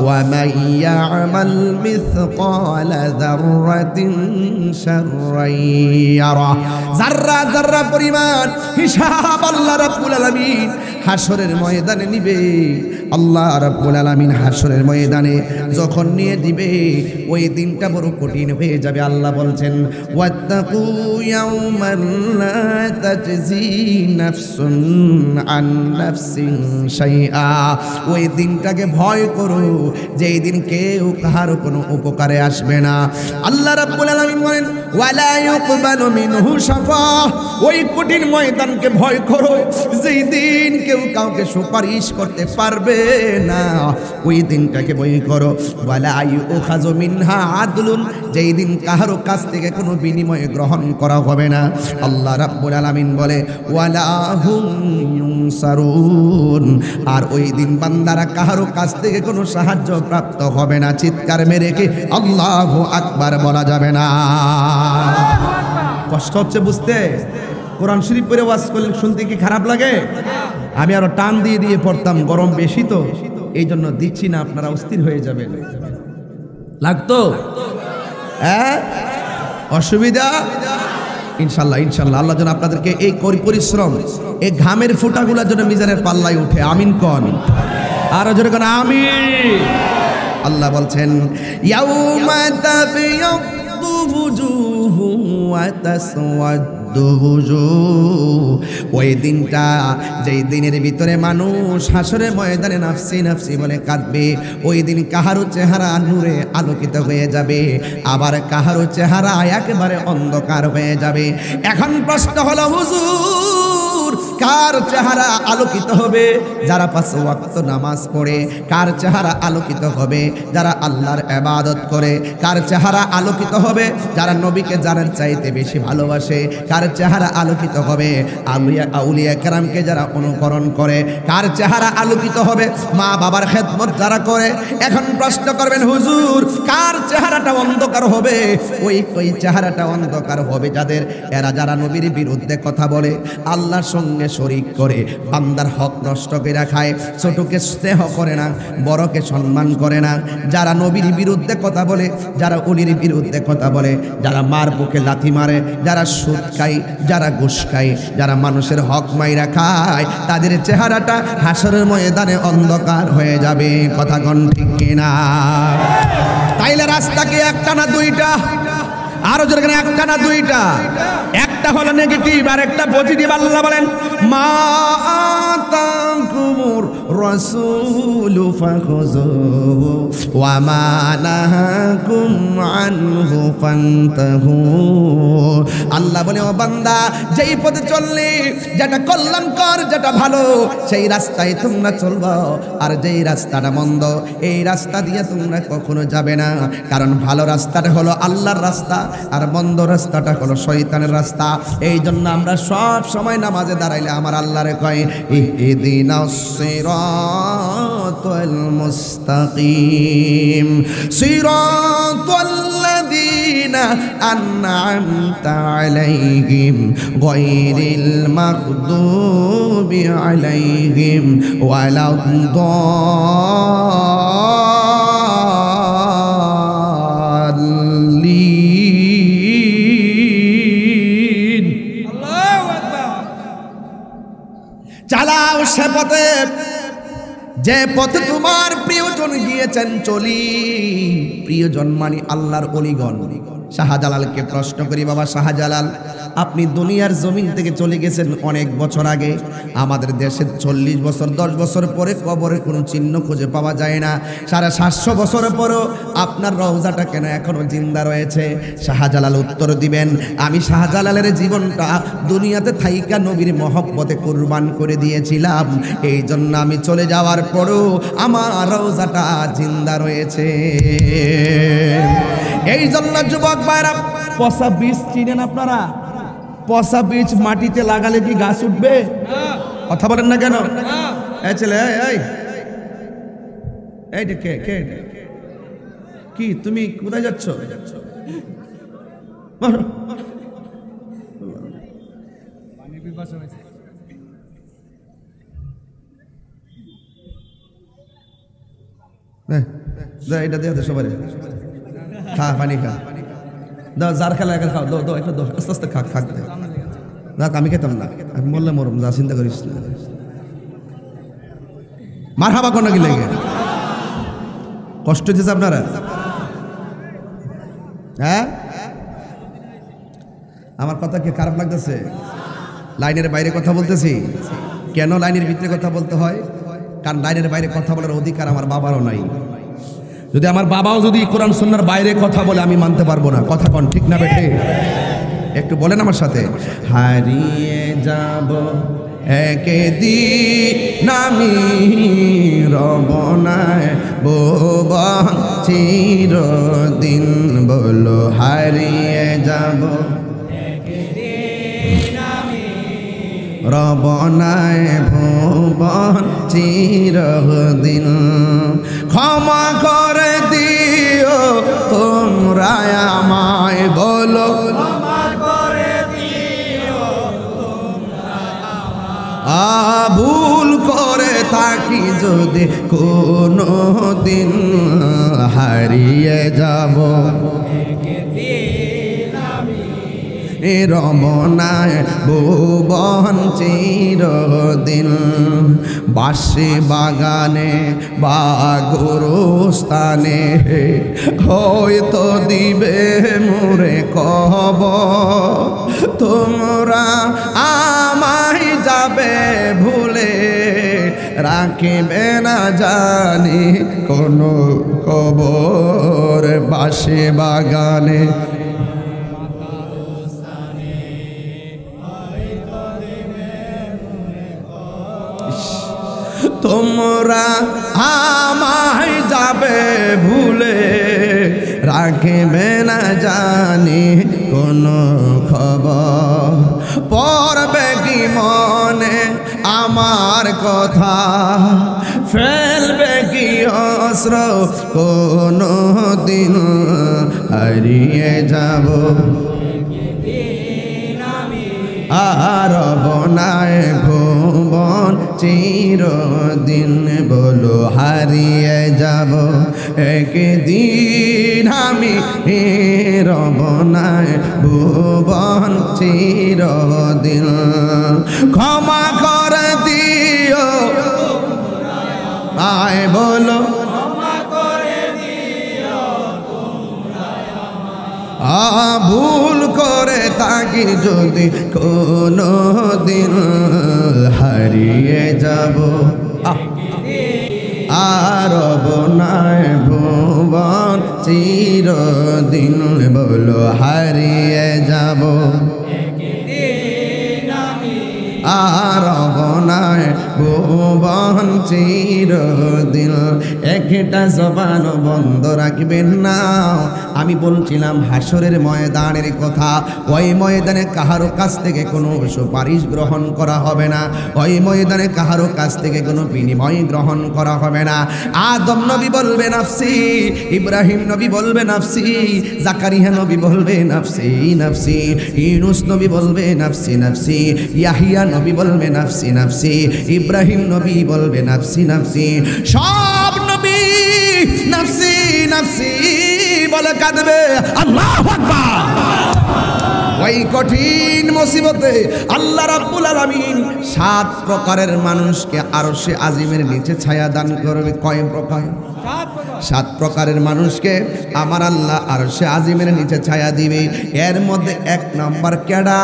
ওয়া মান ইয়ামাল মিসকাল যাররাতিন শাররান ইয়ারা। যাররা যাররা পরিমাণ হিসাব আল্লাহ রাব্বুল আলামিন হাসরের ময়দানে নিবে। আল্লাহ রাব্বুল আলামিন হাসরের ময়দানে যখন নিয়ে দিবে ওই দিনটা বড় কঠিন হয়ে যাবে। আল্লাহ বলছেন ওয়াত্তাকু ইয়াওমান লা তাজজি নাফসুন আন নাফসিন শাইআ। ওই দিনটাকে ভয় করো যেই দিন কেউ কাহার কোনো উপকারে আসবে না। আল্লাহ রাব্বুল আলামিন বলেন ওয়ালা ইউকবালু মিনহু শাফাআহ। ওই কঠিন ময়দানকে ভয় করো যেই দিন কেউ কাউকে সুপারিশ করতে পারবে না। ওই দিনটাকে ভয় করো। ওয়ালা ইউখাযু মিনহা আদলুন। যেই দিন কাহারো কাছ থেকে কোনো বিনিময় গ্রহণ করা হবে না। আল্লাহ রাব্বুল আলামিন বলে ওয়ালা হুম ইউনসারুন। আর ওই দিন বান্দারা কাহারো কাছ থেকে কোনো সাহায্য প্রাপ্ত হবে না। চিৎকার মেরে কি আল্লাহু আকবার বলা যাবে না? কষ্ট হচ্ছে বুঝতে? কোরআন শরীফ পড়ে ওয়াজ করলে শুনতে কি খারাপ লাগে? আমি আরো টান দিয়ে দিয়ে পড়তাম, গরম বেশি তো এই জন্য দিচ্ছি না, আপনারা অস্থির হয়ে যাবেন। লাগতো? হ্যাঁ, অসুবিধা? ইনশাল্লাহ ইনশাল্লাহ আল্লাহ যেন আপনাদেরকে এই পরিশ্রম, এই ঘামের ফোঁটাগুলোর জন্য মিজানের পাল্লায় উঠে। আমিন কন, আরো জোরে কন আমিন। আল্লাহ বলছেন ইয়াউমা তাবিয়াদ্দু বুজুহু ওয়া তাসওয়াদ্দু বুজুহ। ওই দিনটা যেই দিনের ভিতরে মানুষ হাসরের ময়দানে নাফসি নাফসি বলে কাঁদবে। ওই দিন কাহারও চেহারা নূরে আলোকিত হয়ে যাবে, আবার কাহারও চেহারা একেবারে অন্ধকার হয়ে যাবে। এখন প্রশ্ন হলো হুজুর, কার চেহারা আলোকিত হবে? যারা 5 ওয়াক্ত নামাজ পড়ে। কার চেহারা আলোকিত হবে? যারা আল্লাহর ইবাদত করে। কার চেহারা আলোকিত হবে? যারা নবীকে জানার চাইতে বেশি ভালোবাসে। কার চেহারা আলোকিত হবে? আউলিয়া কেরামকে যারা অনুকরণ করে। কার চেহারা আলোকিত হবে? মা বাবার খেদমত যারা করে। এখন প্রশ্ন করবেন হুজুর, কার চেহারাটা অন্ধকার হবে? ওই চেহারাটা অন্ধকার হবে যাদের, এরা যারা নবীর বিরুদ্ধে কথা বলে, আল্লাহর সঙ্গে শরীক করে, বান্দার হক নষ্ট করে খায়, ছোটকে স্নেহ করে না, বড়কে সম্মান করে না, যারা নবীর বিরুদ্ধে কথা বলে, যারা ওলির বিরুদ্ধে কথা বলে, যারা মার বুকে লাথি মারে, যারা সুদ খায়, যারা ঘুষ খায়, যারা মানুষের হক মাইরা খায়, তাদের চেহারাটা হাসরের ময়দানে অন্ধকার হয়ে যাবে। কথা কোন ঠিক কিনা? তাইলে রাস্তা কি একটা না দুইটা? আরো জোরে করে একটা না দুইটা? একটা হলো নেগেটিভ আর একটা পজিটিভ। আল্লাহ বলেন মা আতাকুমুর রাসূলু ফাখুযুহু ওয়া মা নাহাকুম আনহু ফান্তাহু। আল্লাহ বলে ও বান্দা, যেই পথে চললে, যেটা কল্যাণকর, যেটা ভালো, সেই রাস্তায় তোমরা চলবা। আর যেই রাস্তাটা মন্দ, এই রাস্তা দিয়ে তোমরা কখনো যাবে না। কারণ ভালো রাস্তাটা হলো আল্লাহর রাস্তা, আর মন্দ রাস্তাটা হলো শয়তানের রাস্তা। এই জন্য আমরা সব সময় নামাজে দাঁড়াইলে আমার আল্লাহরে কয় ইহদিনাস সিরাতাল মুস্তাকিম সিরাতাল্লাযীনা আন'আমতা আলাইহিম গায়রিল মাগদুবি আলাইহিম ওয়ালাদ। চালাও সে পথে যে পথে তোমার প্রিয়জন গিয়েছেন চলি, প্রিয়জন মানে আল্লাহর ওলিগণ। শাহজালালকে প্রশ্ন করি, বাবা শাহজালাল, আপনি দুনিয়ার জমিন থেকে চলে গেছেন অনেক বছর আগে। আমাদের দেশে 40 বছর 10 বছর পরে কবরের কোনো চিহ্ন খুঁজে পাওয়া যায় না। 750 বছর পরও আপনার রওজাটা কেন এখনো জিন্দা রয়েছে? শাহজালাল উত্তর দিবেন, আমি শাহজালালের জীবনটা দুনিয়াতে থাইকা নবীর মহব্বতে কুরবান করে দিয়েছিলাম, এই জন্য আমি চলে যাওয়ার পরও আমার রওজাটা জিন্দা রয়েছে। এই জন্য যুবক ভাইরা, পচা বীজ চিনেন আপনারা? পচা বীজ মাটিতে লাগালে কি গাছ উঠবে? কথা বলেন না কেন? এই ছেলে, এই কে কে কি, তুমি কোথায় যাচ্ছ? এটা দিয়ে সবাই খা, পানি খা, দাও, যার খেলা একা খাও, দাও একটা দাও, আস্তে আস্তে খা, খাক দে। দেখ আমি খেতাম না, আমি বললে মরম, যা চিন্তা করিস না। মার হাবা কোন কি লেগে কষ্ট হচ্ছে আপনারা? হ্যাঁ, আমার কথা কি খারাপ লাগতেছে? লাইনের বাইরে কথা বলতেছি কেন? লাইনের ভিতরে কথা বলতে হয়, কারণ লাইনের বাইরে কথা বলার অধিকার আমার বাবারও নাই। যদি আমার বাবাও যদি কোরআন সুন্নাহর বাইরে কথা বলে আমি মানতে পারবো না। কথা কোন ঠিক না বেঠে? একটু বলেন আমার সাথে। হারিয়ে যাব একদিন আমি, রব না ভুবন চিরদিন। বলো হারিয়ে যাব রব নাই ভুবন চিরদিন। ক্ষমা করে দিও তোমরা আমায়, বলো ক্ষমা করে দিও তোমরা আমায়। ভুল করে থাকি যদি কোনো দিন, হারিয়ে যাব রমনায় ভুবন চিরদিন। বাঁশি বাগানে বা গোরস্থানে হয়তো দিবে মোরে কবর, তোমরা আমায় যাবে ভুলে, রাখিবে না জানি কোনো কবর। বাঁশি বাগানে তোমরা আমায় যাবে ভুলে, রাখবে না জানি কোনো খবর। পড়বে কি মনে আমার কথা, ফেলবে কি অস্ত্র কোনো দিন, হারিয়ে যাব আর বনায় ভুবন চিরদিন। বলো হারিয়ে যাব একদিন আমি, রবনায় ভুবন চিরদিন। ক্ষমা করে দিও আয়, বলো ভুল করে থাকি যদি কোনো দিন, হারিয়ে যাব আর বনায় ভুবন চিরদিন। বলো হারিয়ে যাব আর বনায় ভুবন চিরদিন। একটা জবান বন্ধ রাখবেন না। আমি বলছিলাম হাসরের ময়দানের কথা। ওই ময়দানে কাহারো কাছ থেকে কোনো সুপারিশ গ্রহণ করা হবে না, ওই ময়দানে কাহারো কাছ থেকে কোনো বিনিময় গ্রহণ করা হবে না। আদম নবী বলবে নাফসি, ইব্রাহিম নবী বলবে নাফসি, জাকারিয়া নবী বলবে নাফসি নাফসি, ইউনুস নবী বলবে নাফসি নাফসি, ইয়াহিয়া নবী বলবে নাফসি নাফসি, ইব্রাহিম নবী বলবে নাফসি নাফসি। সব নবী নাফসি নাফসি বলে কাঁদবে। আল্লাহু আকবার। ওই কঠিন মুসিবতে আল্লাহ রাব্বুল আলামিন 7 প্রকারের মানুষকে আরশে আজিমের নিচে ছায়া দান করবে। কয় প্রকার? 7 প্রকারের মানুষকে আমার আল্লাহ আরশে আজিমের নিচে ছায়া দিবে। এর মধ্যে 1 নম্বর কেডা?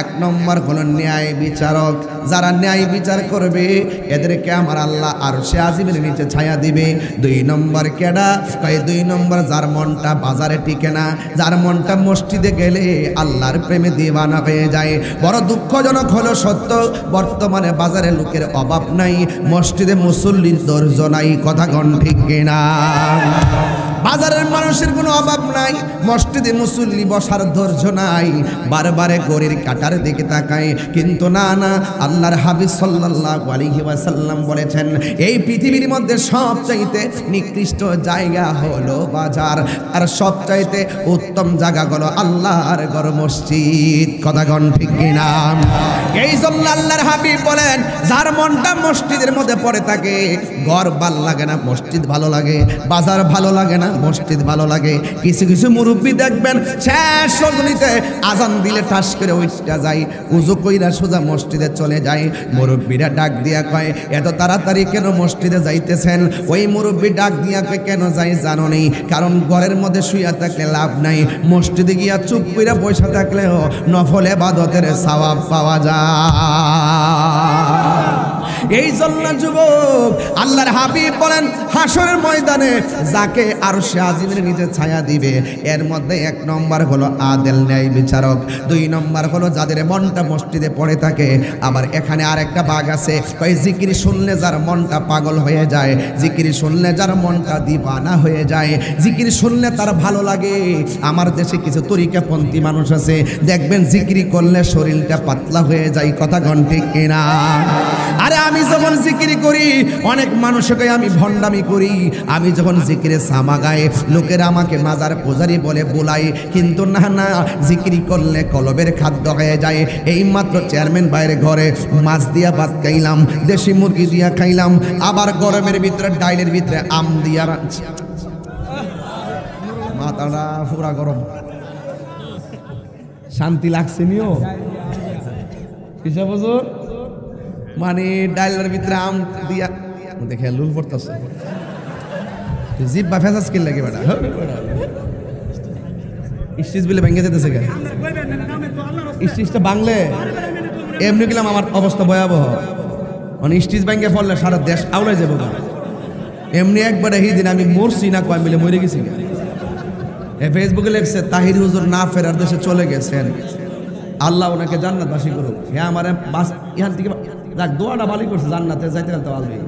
1 নম্বর হলো ন্যায় বিচারক। যারা ন্যায় বিচার করবে এদেরকে আমার আল্লাহ আরশে আজিমের নিচে ছায়া দিবে। 2 নম্বর কেডা? 2 নম্বর যার মনটা বাজারে টিকে না, যার মনটা মসজিদে গেলে আল্লাহর প্রেমে দিওয়ানা হয়ে যায়। বড় দুঃখজনক হলো সত্য, বর্তমানে বাজারে লোকের অভাব নাই, মসজিদে মুসল্লির ধৈর্য নাই। কথা কোন ঠিক কিনা? বাজারের মানুষের কোনো অভাব নাই, মসজিদে মুসল্লি বসার ধৈর্য নাই, বারবারে গড়ির কাটার দিকে তাকায়। কিন্তু না না, আল্লাহর হাবিব সাল্লাল্লাহু আলাইহি ওয়াসাল্লাম বলেছেন এই পৃথিবীর মধ্যে সবচাইতে নিকৃষ্ট জায়গা হলো বাজার, আর সবচাইতে উত্তম জায়গা হলো আল্লাহর ঘর মসজিদ। কথা কোন ঠিক কিনা? এই জন্য আল্লাহর হাবিব বলেন যার মনটা মসজিদের মধ্যে পড়ে থাকে, ঘর ভালো লাগে না, মসজিদ ভালো লাগে, বাজার ভালো লাগে না, মসজিদ ভালো লাগে। কিছু কিছু মুরব্বী দেখবেন শেষ রজনীতে আজান দিলে ঠাস করে উঠতে যায়, উজু কইরা সোজা মসজিদে চলে যায়। মুরব্বীরা ডাক দিয়া কয় এত তাড়াতাড়ি কেন মসজিদে যাইতেছেন? ওই মুরব্বী ডাক দিয়া কয় কেন যাই জানো নেই? কারণ ঘরের মধ্যে শুইয়া থাকলে লাভ নাই, মসজিদে গিয়া চুপ কইরা বসে থাকলেও নফল ইবাদতের সওয়াব পাওয়া যায়। এই জন্য যুবক আল্লাহর হাবিব বলেন হাসরের ময়দানে যাকে আরশে আজিমের নিচে ছায়া দিবে এর মধ্যে 1 নম্বর হলো আদেল ন্যায় বিচারক, 2 নম্বর হলো যাদের মনটা মসজিদে পড়ে থাকে। আবার এখানে আরেকটা ভাগ আছে, কই জিকির শুনলে যার মনটা পাগল হয়ে যায়, জিকির শুনলে যার মনটা দিওয়ানা হয়ে যায়, জিকির শুনলে তার ভালো লাগে। আমার দেশে কিছু তরিকাপন্থী মানুষ আছে, দেখবেন জিকির করলে শরীরটা পাতলা হয়ে যায়। কথা কোন ঠিক কিনা? আরে আমি যখন জিকির করি অনেক মানুষকে আমি ভণ্ডামি করি, আমি যখন জিকিরে সামা গাই লোকেরা আমাকে মাজার পূজারি বলে বোলাই, কিন্তু না না, জিকির করলে কলবের খাদ্য হয়ে যায়। এই মাত্র চেয়ারম্যান বাইরে ঘরে মাছ দিয়া ভাত খাইলাম, দেশি মুরগি দিয়া খাইলাম, আবার গরমের ভিতরে ডাইলের ভিতরে আম দিয়া মাথাটা পুরা গরম। শান্তি লাগছে নিও কিসব হুজুর? মানে ডাইলের ভিতরে আম দিয়া দেখে লুল পড়তেছে, জিভ বা ফেসাস কিল লাগে বেটা, স্টিচ বিলে ভেঙে যেতেছে কেন? স্টিচটা বাংলে এমনি গেলাম আমার অবস্থা ভয়াবহ, মানে স্টিচ ভেঙে পড়লে সারা দেশ আউলাই যাবো। এমনি একবারে এই দিন আমি মরছি না কয় মিলে মরে গেছি। ফেসবুকে লেখছে তাহির হুজুর না ফেরার দেশে চলে গেছেন, আল্লাহ ওনাকে জান্নাতবাসী করুক। হ্যাঁ আমার বাস এখান থেকে যাক দোয়াটা ভালোই করছে, জান্নাতে যাইতে গেলে তো ভালোই।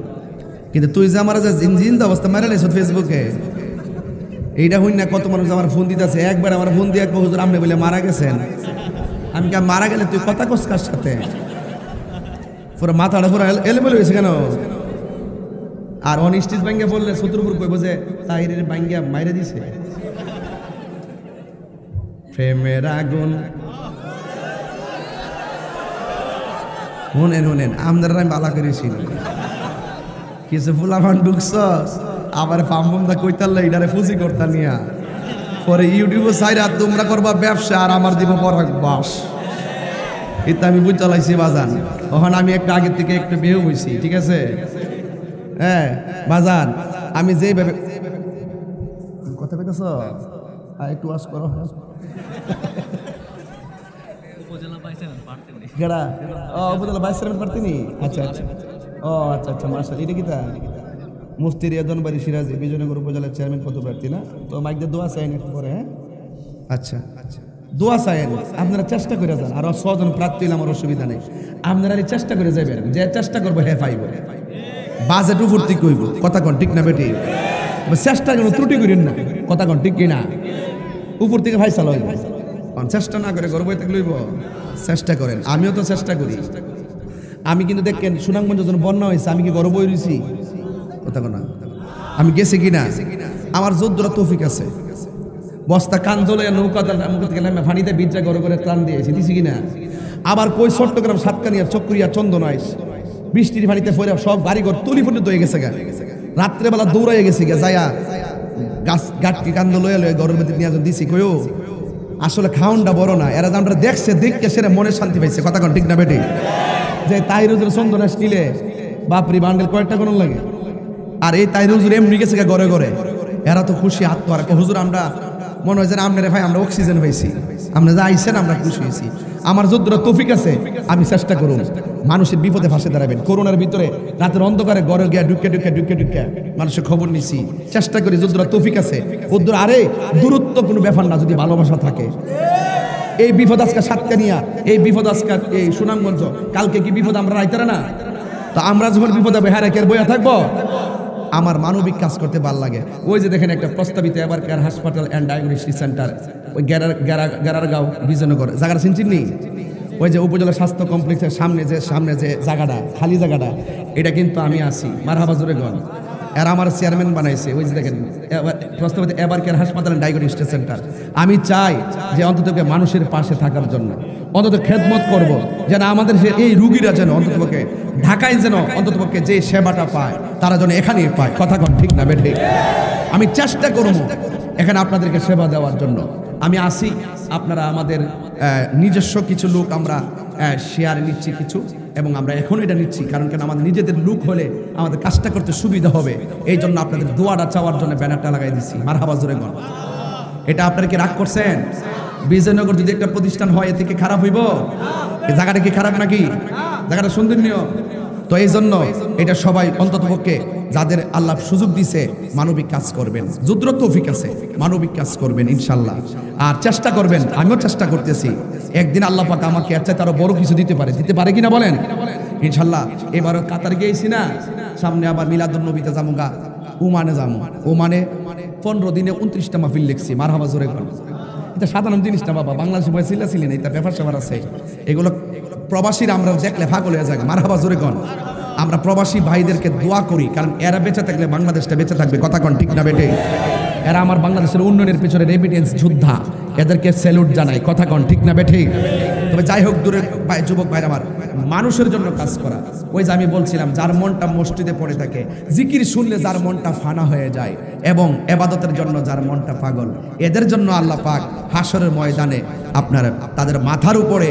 কিন্তু তুই যে আমার যে জিনজিন অবস্থা মেরে লেছ ফেসবুকে, এইটা হইন না কত মানুষ আমার ফোন দিতেছে। একবার আমার ফোন দিয়ে হুজুর আপনি বলে মারা গেছেন। আমি কি মারা গেলে তুই কথা কস কার সাথে? পুরো মাথাটা পুরো এলেবেলে হয়েছে কেন? আর অনিষ্টিস ব্যাঙ্গে বললে শত্রুপুর কইব যে তাহিরের ব্যাঙ্গা মাইরে দিছে। প্রেমের আগুন শুনেন শুনেন, আমাদের আমি বালা করেছি কিছু ফুলাফান ঢুকছ, আবার পাম্পমদা কইতাল্লা এটারে ফুজি করতা নিয়া, পরে ইউটিউবে সাইরা তোমরা করবা ব্যবসা আর আমার দিব পরাগ বাস। এটা আমি বুঝ চালাইছি বাজান। তখন আমি একটা আগের থেকে একটু বেহ হয়েছি, ঠিক আছে? হ্যাঁ বাজান, আমি যে কথা কইতেছ একটু ওয়াজ করো। উপজেলা ভাইস চেয়ারম্যান পারতিনি? আচ্ছা আচ্ছা, ও আচ্ছা আচ্ছা, মার্শাল। এটা কি তা মুফতি রিয়াদন বাড়ি সিরাজি বিজয়নগর উপজেলার চেয়ারম্যান পদপ্রার্থী না? তো মাইকদের দোয়া চাইন একটু পরে। হ্যাঁ আচ্ছা আচ্ছা, দোয়া চাইন, আপনারা চেষ্টা করে যান। আর 6 জন প্রার্থী হলে আমার অসুবিধা নেই, আপনারা চেষ্টা করে যাবেন। যে চেষ্টা করবো হ্যাঁ পাইব, বাজেট উপর্তি কইব। কথা কন ঠিক না বেটি? চেষ্টা কোনো ত্রুটি করেন না, কথা কন ঠিক কিনা? উপর থেকে ভাই চাল হইব, চেষ্টা না করে গর্ব থাকলে হইব। চেষ্টা করেন, আমিও তো চেষ্টা করি। আমি কিন্তু দেখেন সুনামগঞ্জ যখন বন্যা হয়েছে আমি কি গর্ব হয়েছি? কথা কন না, আমি গেছি কিনা? আমার যোদ্ধরা তৌফিক আছে, বস্তা কান দোলে নৌকা থেকে নামে পানিতে বিদ্যা গড়ে করে ত্রাণ দিয়েছি, দিছি কিনা? আবার কই চট্টগ্রাম সাতকানিয়া চক্রিয়া চন্দনাইশ বৃষ্টির পানিতে পড়ে সব বাড়িঘর তুলি ফুটি হয়ে গেছে গা। রাত্রেবেলা দৌড়াইয়ে গেছি গা, যাইয়া গাছ গাঠকি কান্দ লয়ে লয়ে গরুর মধ্যে নিয়ে দিছি। কইও আসলে খাউনটা বড় না, এরা আমরা দেখছে দেখকে সেটা মনে শান্তি পাইছে। কথা কোন ঠিক না বেটি? যে তাইরুজের সন্দনা স্টিলে বাপরি বান্ডেল কয়েকটা কোন লাগে, আর এই তাইরুজুর এমনি গেছে ঘরে ঘরে, এরা তো খুশি আত্মহারা। হুজুর আমরা মনে হয় যে আপনারা ভাই আমরা অক্সিজেন পাইছি, আপনি যা আইছেন আমরা খুশি হয়েছি। আমার যতটা তৌফিক আছে আমি চেষ্টা করুন মানুষের বিপদে ফাঁসে দাঁড়াবেন। করোনার ভিতরে রাতের অন্ধকারে ঘরে গিয়া ঢুকে মানুষের খবর নিছি, চেষ্টা করি যতটা তৌফিক আছে ওদের। আরে দূরত্ব কোনো ব্যাপার না, যদি ভালোবাসা থাকে। এই বিপদ আজকে সাতকানিয়া, এই বিপদ আজকে এই সুনামগঞ্জ, কালকে কি বিপদ আমরা রাইতারা না? তো আমরা যখন বিপদে বেহারে কের বইয়া থাকবো? আমার মানবিক কাজ করতে ভালো লাগে। ওই যে দেখেন একটা প্রস্তাবিত এবার কেয়ার হাসপাতাল অ্যান্ড ডায়াগনস্টিক সেন্টার, ওই গেরারগাঁও বিজয়নগর জায়গাটা চিনচিনি, ওই যে উপজেলা স্বাস্থ্য কমপ্লেক্সের সামনে যে জায়গাটা খালি জায়গাটা, এটা কিন্তু আমি আছি। মারহাবা জোরে গণ, এরা আমার চেয়ারম্যান বানাইছে। ওই যে দেখেন প্রস্তাবিত এবার কেয়ার হাসপাতাল অ্যান্ড ডায়াগনস্টিক সেন্টার। আমি চাই যে অন্তত মানুষের পাশে থাকার জন্য অন্তত খেদমত করব, যেন আমাদের এই রুগীরা যেন অন্ততপক্ষে ঢাকায় যেন অন্ততপক্ষে যে সেবাটা পায় তারা যেন এখানেই পায়। কথা কন ঠিক না বেঠে? আমি চেষ্টা করব এখানে আপনাদেরকে সেবা দেওয়ার জন্য। আমি আসি, আপনারা আমাদের নিজস্ব কিছু লোক আমরা শেয়ার নিচ্ছি কিছু, এবং আমরা এখন এটা নিচ্ছি কারণ কেন আমাদের নিজেদের লোক হলে আমাদের কাজটা করতে সুবিধা হবে। এই জন্য আপনাদের দোয়াটা চাওয়ার জন্য ব্যানারটা লাগাই দিচ্ছি। মারহাবা জোরে গণ। এটা আপনারা কি রাগ করছেন? বিজয়নগর যদি একটা প্রতিষ্ঠান হয় এতে কি খারাপ হইব? এই জায়গাটা কি খারাপ নাকি? জায়গাটা সৌন্দর্য তো, এই জন্য এটা সবাই অন্ততপক্ষে যাদের আল্লাহ সুযোগ দিছে মানবিক কাজ করবেন, যুদ্র তৌফিক আছে মানবিক কাজ করবেন ইনশাল্লাহ। আর চেষ্টা করবেন, আমিও চেষ্টা করতেছি, একদিন আল্লাহ পাক আমাকে এর চাইতে আরো বড় কিছু দিতে পারে কিনা বলেন ইনশাল্লাহ। এবারও কাতার গিয়েছি না, সামনে আবার মিলাদুন নবীতে যামুগা, ওমানে যাবো। ওমানে 15 দিনে 29টা মাহফিল লিখছি। মারহাবা জোরে গণ। এটা সাধারণ জিনিস না বাবা, বাংলাদেশে বয়স ছিলেন, এটা ব্যাপার স্যাপার আছে। এগুলো প্রবাসীরা আমরা দেখলে ফাগল হয়ে যায়। মারহাবা জোরে গণ। আমরা প্রবাসী ভাইদেরকে দোয়া করি, কারণ এরা বেঁচে থাকলে বাংলাদেশটা বেঁচে থাকবে। কথা কন ঠিক না বেটে? এরা আমার বাংলাদেশের উন্নয়নের পিছনে রেমিটেন্স যোদ্ধা, এদেরকে স্যালুট জানাই। কথা কন ঠিক না বেটে? তবে যাই হোক, দূরের যুবক ভাইরা আমার, মানুষের জন্য কাজ করা। ওই যে আমি বলছিলাম, যার মনটা মসজিদে পড়ে থাকে, জিকির শুনলে যার মনটা ফানা হয়ে যায়, এবং এবাদতের জন্য যার মনটা পাগল, এদের জন্য আল্লাহ পাক হাসরের ময়দানে আপনার তাদের মাথার উপরে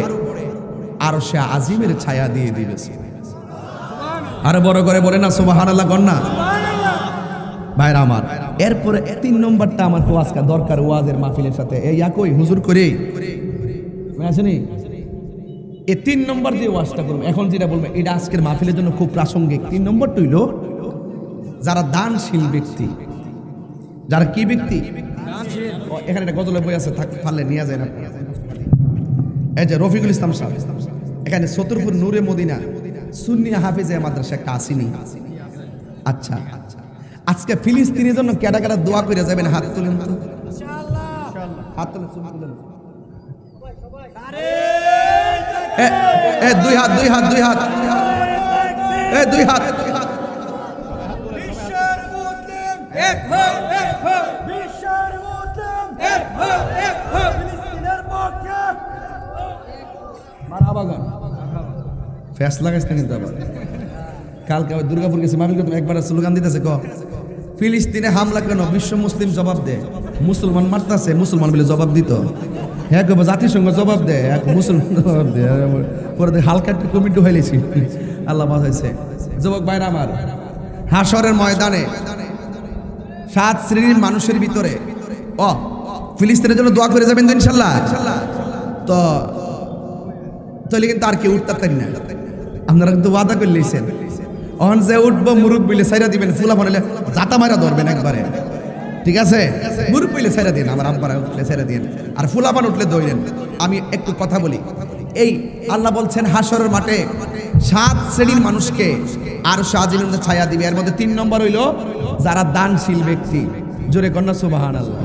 আরশে আজিমের ছায়া দিয়ে দিবে। আরে বড় করে বলে না সুবহানাল্লাহ গন্না ভাইরা আমার। এরপরে 3 নম্বরটা আমার তো আজকে দরকার ওয়াজের মাহফিলের সাথে এই একই হুজুর করে আসেনি। এই 3 নম্বর যে ওয়াজটা করবো এখন, যেটা বলবো এটা আজকের মাহফিলের জন্য খুব প্রাসঙ্গিক। 3 নম্বরটা হইল যারা দানশীল ব্যক্তি। যারা কি ব্যক্তি? এখানে একটা গজলের বই আছে, পারলে নিয়ে যায় না। এই যে রফিকুল ইসলাম সাহেব, এখানে সতরপুর নূরে মদিনা সুন্নি হাফেজে মাদ্রাসা একটা আসেনি। আচ্ছা, আজকে ফিলিস্তিনের জন্য কেডা কেডা দোয়া করে যাবেন? হাত তুলেন তো, হাত তুলেন। দুই হাত, দুই হাত, দুই হাত, দুই হাত। বিশ্বের মুসলিম এক হোক, এক হোক। বিশ্বের মুসলিম এক হোক, এক হোক। ফিলিস্তিনের পক্ষে মারহাবা গান। ফ্যাস লাগাইছ না কিন্তু আবার। কালকে আবার দুর্গাপুর গেছে মাহফিল করতে, একবার স্লোগান দিতেছে, ক ফিলিস্তিনে হামলা কেন? বিশ্ব মুসলিম জবাব দে। মুসলমান মারতাছে, মুসলমান বলে জবাব দিত। হ্যাঁ কবে জাতিসংঘ জবাব দেয়, এক মুসলমান জবাব দেয়। পরে হালকা একটু কমিটি হইলেছি, আল্লাহ বাঁচাইছে। যুবক ভাইরা আমার, হাসরের ময়দানে 7 শ্রেণীর মানুষের ভিতরে ফিলিস্তিনের জন্য দোয়া করে যাবেন তো ইনশাল্লাহ। তো তাহলে কিন্তু আর কেউ উঠতে পারি না, আপনারা কিন্তু ওয়াদা করে লিখছেন। অহন যে উঠবো মুরুখ বিলে সাইরা দিবেন, ফুলা বানাইলে জাতা মারা ধরবেন একবারে, ঠিক আছে? মুরুখ বিলে সাইরা দিন, আমার আব্বারা উঠলে সাইরা দিন, আর ফুলা বান উঠলে দৌড়েন। আমি একটু কথা বলি, এই আল্লাহ বলছেন হাসরের মাঠে 7 শ্রেণীর মানুষকে আরশে আজিমের ছায়া দিবে। এর মধ্যে 3 নম্বর হইল যারা দানশীল ব্যক্তি। জোরে কন্যা সুবহানাল্লাহ।